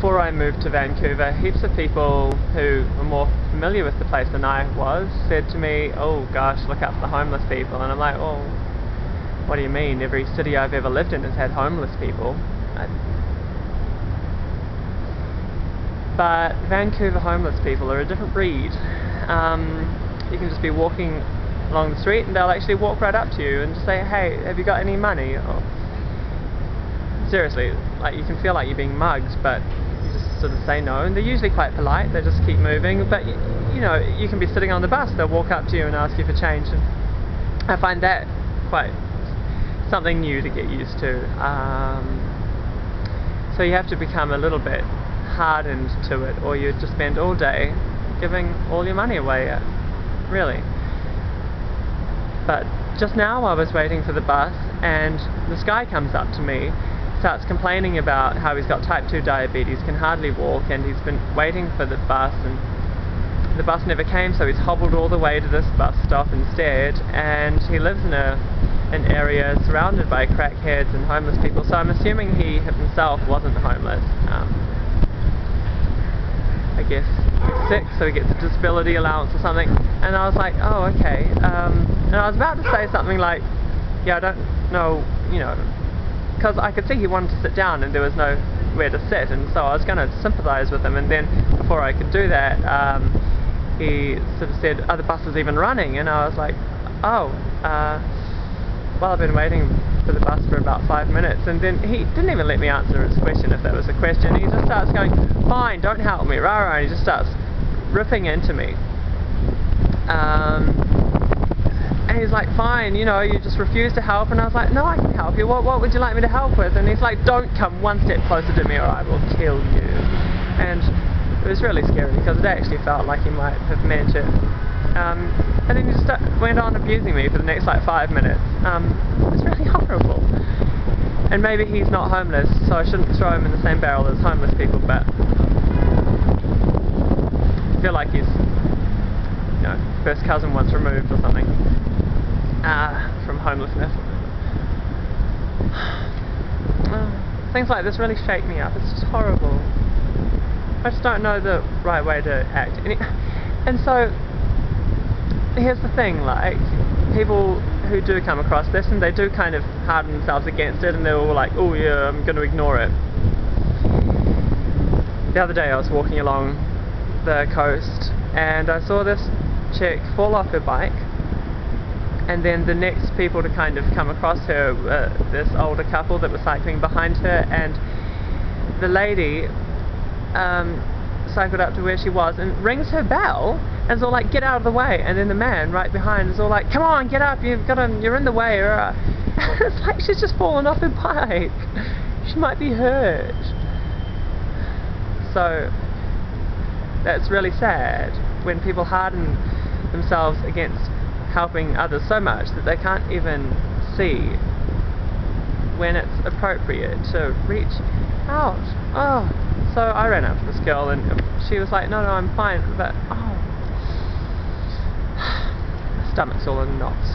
before I moved to Vancouver, heaps of people who were more familiar with the place than I was said to me, oh gosh, look out for the homeless people. And I'm like, oh, what do you mean? Every city I've ever lived in has had homeless people. But Vancouver homeless people are a different breed. You can just be walking along the street and they'll actually walk right up to you and just say, hey, have you got any money? Or, seriously, like, you can feel like you're being mugged, but you just sort of say no, and they're usually quite polite, they just keep moving. But you know, you can be sitting on the bus, they'll walk up to you and ask you for change, and I find that quite something new to get used to. So you have to become a little bit hardened to it, or you just spend all day giving all your money away, really. But just now I was waiting for the bus and this guy comes up to me, starts complaining about how he's got type 2 diabetes, can hardly walk, and he's been waiting for the bus and the bus never came, so he's hobbled all the way to this bus stop instead, and he lives in an area surrounded by crackheads and homeless people, so I'm assuming he himself wasn't homeless. I guess he's sick, so he gets a disability allowance or something. And I was like, oh, okay. And I was about to say something like, yeah, I don't know, you know, because I could see he wanted to sit down and there was nowhere to sit, and so I was going to sympathise with him, and then before I could do that, he sort of said, are the buses even running? And I was like, oh, well, I've been waiting for the bus for about 5 minutes, and then he didn't even let me answer his question, if that was a question. He just starts going, fine, don't help me, rah rah, and he just starts ripping into me. And he's like, fine, you know, you just refuse to help. And I was like, no, I can help you, what would you like me to help with? And he's like, don't come one step closer to me or I will kill you. And it was really scary, because it actually felt like he might have meant it. And then he just went on abusing me for the next like 5 minutes. It was really horrible. And maybe he's not homeless, so I shouldn't throw him in the same barrel as homeless people, but I feel like he's, you know, first cousin once removed or something from homelessness. Things like this really shake me up. It's just horrible. I just don't know the right way to act. And so here's the thing, like, people who do come across this and they do kind of harden themselves against it, and they're all like, oh yeah, I'm going to ignore it. The other day I was walking along the coast and I saw this chick fall off her bike, and then the next people to kind of come across her were this older couple that was cycling behind her, and the lady cycled up to where she was and rings her bell and is all like, get out of the way, and then the man right behind is all like, come on, get up, you're in the way. It's like she's just fallen off her bike. She might be hurt. So that's really sad when people harden themselves against helping others so much that they can't even see when it's appropriate to reach out. Oh, so I ran up to this girl and she was like, no, I'm fine, but oh, my stomach's all in knots.